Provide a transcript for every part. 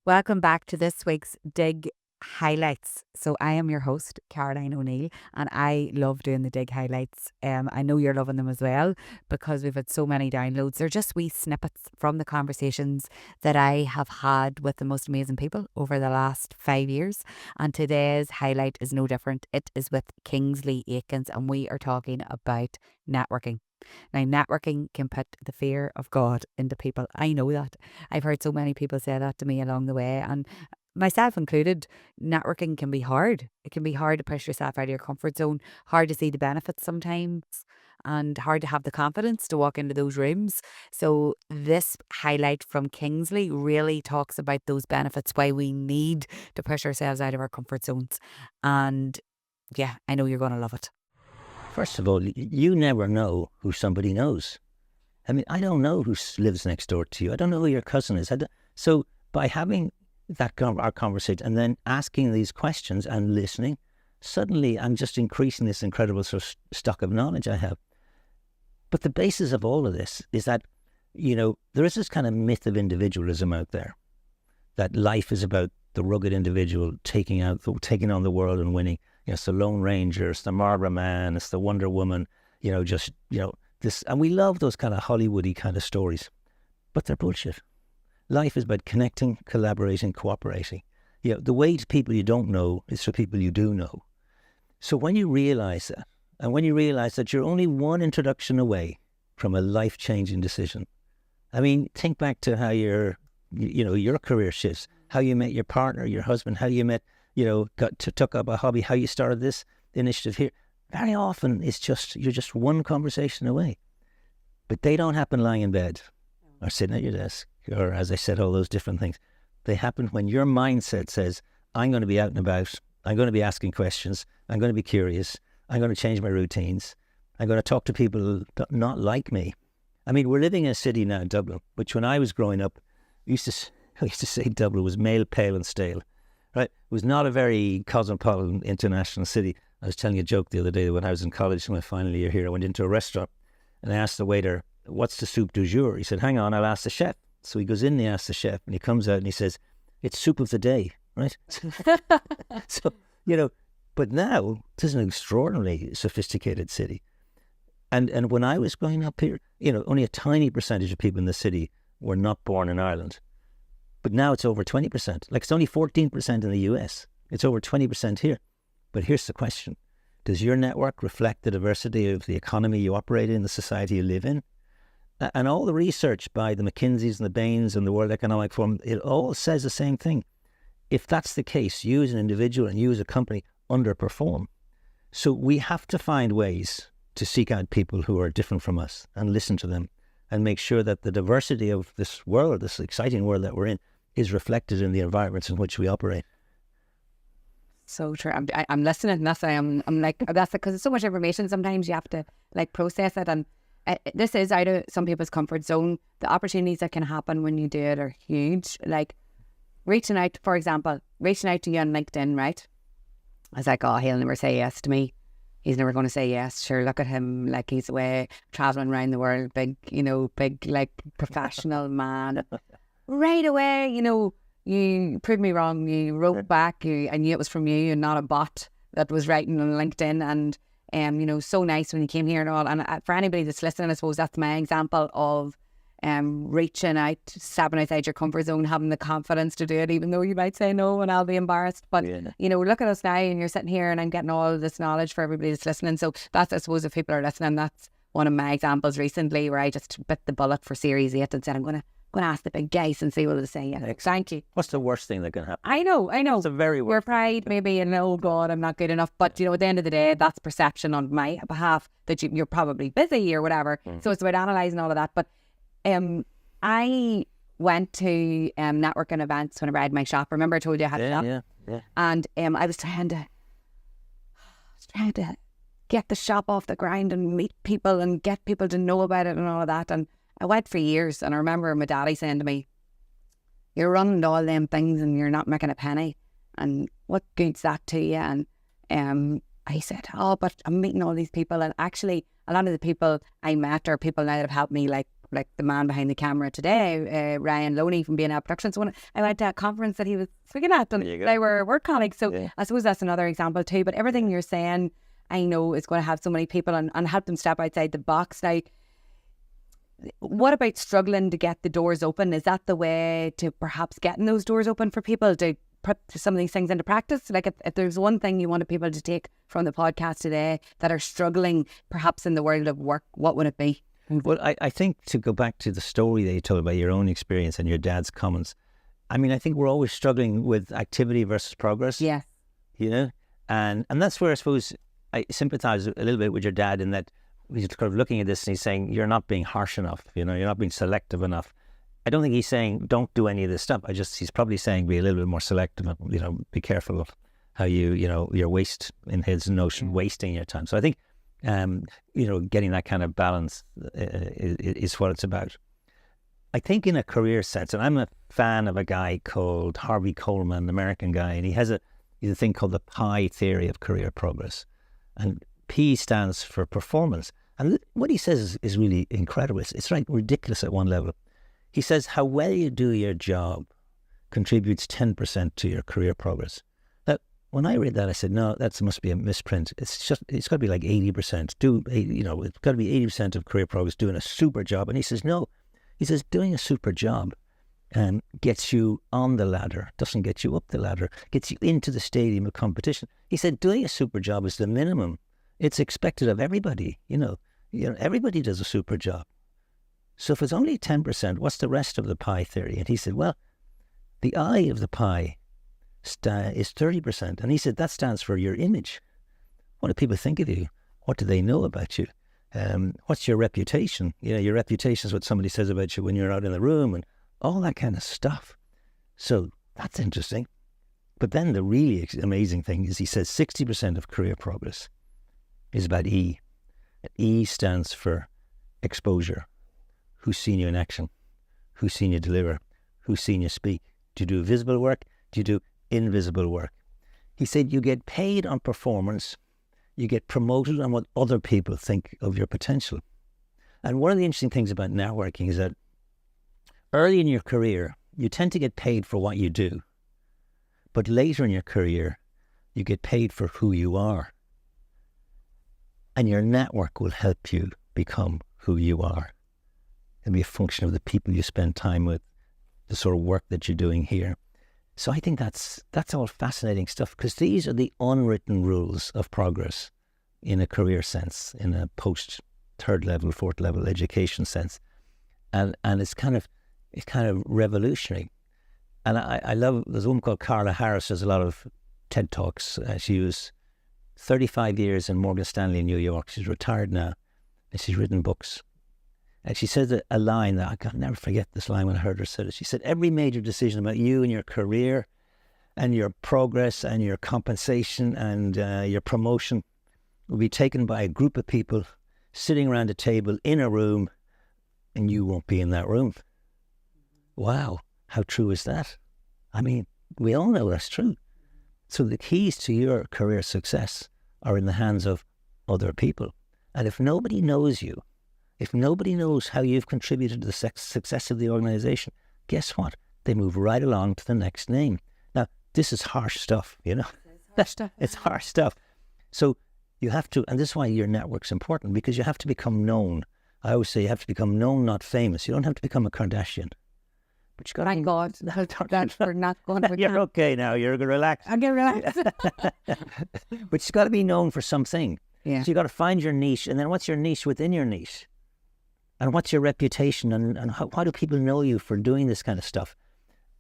Welcome back to this week's Digg Highlights. So I am your host, Caroline O'Neill, and I love doing the Digg Highlights. I know you're loving them as well because we've had so many downloads. They're just wee snippets from the conversations that I have had with the most amazing people over the last 5 years. And today's highlight is no different. It is with Kingsley Aikins, and we are talking about networking. Now, networking can put the fear of God into people. I know that. I've heard so many people say that to me along the way, and myself included. Networking can be hard. It can be hard to push yourself out of your comfort zone, hard to see the benefits sometimes, and hard to have the confidence to walk into those rooms. So, this highlight from Kingsley really talks about those benefits, why we need to push ourselves out of our comfort zones. And yeah, I know you're going to love it. First of all, you never know who somebody knows. I mean, I don't know who lives next door to you. I don't know who your cousin is. So by having our conversation and then asking these questions and listening, suddenly I'm just increasing this incredible sort of stock of knowledge I have. But the basis of all of this is that, there is this kind of myth of individualism out there, that life is about the rugged individual taking on the world and winning. It's the Lone Ranger, it's the Marlboro Man, it's the Wonder Woman, this. And we love those kind of Hollywoody kind of stories, but they're bullshit. Life is about connecting, collaborating, cooperating. The way to people you don't know is for people you do know. So when you realize that, and when you realize that you're only one introduction away from a life-changing decision, I mean, think back to how your career shifts, how you met your partner, your husband, how you met, took up a hobby, how you started this initiative here. Very often you're just one conversation away. But they don't happen lying in bed or sitting at your desk or, as I said, all those different things. They happen when your mindset says, I'm going to be out and about, I'm going to be asking questions, I'm going to be curious, I'm going to change my routines, I'm going to talk to people not like me. I mean, we're living in a city now, Dublin, which when I was growing up, I used to say Dublin was male, pale and stale. Right? It was not a very cosmopolitan international city. I was telling you a joke the other day that when I was in college in my final year here, I went into a restaurant and I asked the waiter, what's the soup du jour? He said, hang on, I'll ask the chef. So he goes in and he asks the chef and he comes out and he says, it's soup of the day, right? So, but now this is an extraordinarily sophisticated city. And when I was growing up here, only a tiny percentage of people in the city were not born in Ireland. But now it's over 20%. Like it's only 14% in the US. It's over 20% here. But here's the question. Does your network reflect the diversity of the economy you operate in, the society you live in? And all the research by the McKinseys and the Bains and the World Economic Forum, it all says the same thing. If that's the case, you as an individual and you as a company underperform. So we have to find ways to seek out people who are different from us and listen to them and make sure that the diversity of this world, this exciting world that we're in, is reflected in the environments in which we operate. So true. I'm listening, and that's why I'm like, that's because it's so much information. Sometimes you have to process it, and this is out of some people's comfort zone. The opportunities that can happen when you do it are huge. Like reaching out, for example, reaching out to you on LinkedIn, right? I was like, oh, he'll never say yes to me. He's never going to say yes. Sure, look at him, like he's away traveling around the world, big like professional man. Right away, you proved me wrong. You wrote back. I knew it was from you and not a bot that was writing on LinkedIn. And so nice when you came here and all. And for anybody that's listening, I suppose that's my example of reaching out, stepping outside your comfort zone, having the confidence to do it, even though you might say no and I'll be embarrassed. But, look at us now and you're sitting here and I'm getting all this knowledge for everybody that's listening. So that's, I suppose, if people are listening, that's one of my examples recently where I just bit the bullet for Series 8 and said, I'm going to ask the big guys and see what they say. Yeah, thank you. What's the worst thing that can happen? I know. It's the very worst. Your pride, maybe, and oh God, I'm not good enough. But, at the end of the day, that's perception on my behalf that you're probably busy or whatever. So it's about analysing all of that. But I went to networking events whenever I had my shop. Remember I told you I had a shop? Yeah. And I was trying to get the shop off the ground and meet people and get people to know about it and all of that. And I went for years. And I remember my daddy saying to me, you're running all them things and you're not making a penny. And what good's that to you? And I said, oh, but I'm meeting all these people. And actually, a lot of the people I met are people now that have helped me, like like the man behind the camera today, Ryan Loney from B&L Productions. So when I went to a conference that he was speaking at, and they were work colleagues. So I suppose that's another example too. But everything you're saying, I know is going to have so many people and help them step outside the box. Now, what about struggling to get the doors open? Is that the way to perhaps getting those doors open for people to put some of these things into practice? Like if there's one thing you wanted people to take from the podcast today that are struggling perhaps in the world of work, what would it be? Well, I think to go back to the story that you told about your own experience and your dad's comments, I mean, I think we're always struggling with activity versus progress. Yes. You know? And that's where I suppose I sympathise a little bit with your dad in that he's kind of looking at this and he's saying, you're not being harsh enough, you know, you're not being selective enough. I don't think he's saying don't do any of this stuff. He's probably saying be a little bit more selective, you know, be careful of how your waste, in his notion, wasting your time. So I think, you know, getting that kind of balance is what it's about. I think in a career sense, and I'm a fan of a guy called Harvey Coleman, an American guy, and he has a thing called the PI theory of career progress. And P stands for performance. And what he says is really incredible. It's like ridiculous at one level. He says how well you do your job contributes 10% to your career progress. Now, when I read that, I said, no, that must be a misprint. It's got to be like 80%. It's got to be 80% of career progress doing a super job. And he says, no. He says, doing a super job gets you on the ladder, doesn't get you up the ladder, gets you into the stadium of competition. He said, doing a super job is the minimum. It's expected of everybody. You know, everybody does a super job. So if it's only 10%, what's the rest of the pie theory? And he said, well, the I of the pie is 30%. And he said, that stands for your image. What do people think of you? What do they know about you? What's your reputation? You know, your reputation is what somebody says about you when you're out in the room and all that kind of stuff. So that's interesting. But then the really amazing thing is he says 60% of career progress is about E. E stands for exposure. Who's seen you in action? Who's seen you deliver? Who's seen you speak? Do you do visible work? Do you do invisible work? He said you get paid on performance. You get promoted on what other people think of your potential. And one of the interesting things about networking is that early in your career, you tend to get paid for what you do. But later in your career, you get paid for who you are. And your network will help you become who you are. It'll be a function of the people you spend time with, the sort of work that you're doing here. So I think that's all fascinating stuff, because these are the unwritten rules of progress in a career sense, in a post third level, fourth level education sense. And it's kind of revolutionary. And I love, there's a woman called Carla Harris, does a lot of TED Talks. She was 35 years in Morgan Stanley in New York. She's retired now, and she's written books. And she says a line that I can never forget this line when I heard her say it. She said, every major decision about you and your career and your progress and your compensation and your promotion will be taken by a group of people sitting around a table in a room, and you won't be in that room. Wow, how true is that? I mean, we all know that's true. So the keys to your career success are in the hands of other people. And if nobody knows you, if nobody knows how you've contributed to the success of the organization, guess what? They move right along to the next name. Now, this is harsh stuff, you know. It's harsh stuff. So you have to, and this is why your network's important, because you have to become known. I always say you have to become known, not famous. You don't have to become a Kardashian. But you got Thank God that we're not going to. You're okay now. You're going to relax. I'll get relaxed. But you've got to be known for something. Yeah. So you got to find your niche, and then what's your niche within your niche? And what's your reputation, and how do people know you for doing this kind of stuff?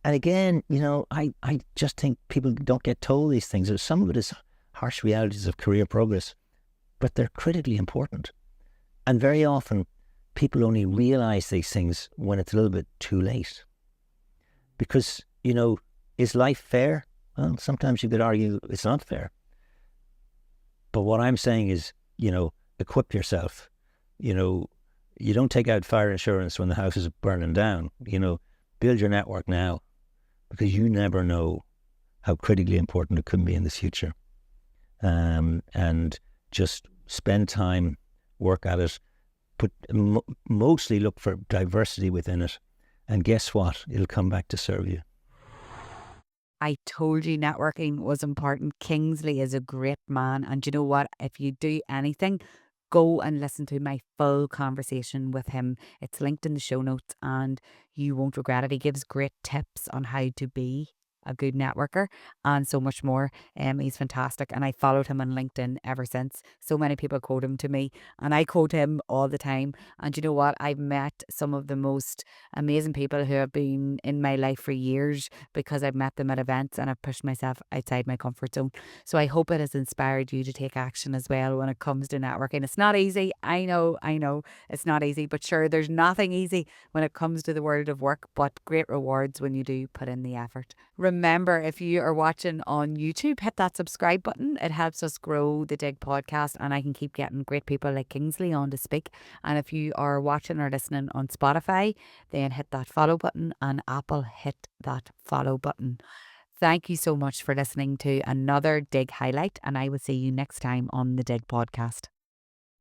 And again, you know, I just think people don't get told these things. Some of it is harsh realities of career progress, but they're critically important. And very often, people only realize these things when it's a little bit too late. Because, you know, is life fair? Well, sometimes you could argue it's not fair. But what I'm saying is, you know, equip yourself. You know, you don't take out fire insurance when the house is burning down. You know, build your network now, because you never know how critically important it could be in the future. And just spend time, work at it, but mostly look for diversity within it. And guess what? It'll come back to serve you. I told you networking was important. Kingsley is a great man. And you know what? If you do anything, go and listen to my full conversation with him. It's linked in the show notes and you won't regret it. He gives great tips on how to be a good networker and so much more. He's fantastic. And I followed him on LinkedIn ever since. So many people quote him to me and I quote him all the time. And you know what? I've met some of the most amazing people who have been in my life for years because I've met them at events and I've pushed myself outside my comfort zone. So I hope it has inspired you to take action as well when it comes to networking. It's not easy. I know it's not easy, but sure, there's nothing easy when it comes to the world of work, but great rewards when you do put in the effort. Remember, if you are watching on YouTube, hit that subscribe button. It helps us grow the Digg podcast and I can keep getting great people like Kingsley on to speak. And if you are watching or listening on Spotify, then hit that follow button, and Apple, hit that follow button. Thank you so much for listening to another Digg highlight, and I will see you next time on the Digg podcast.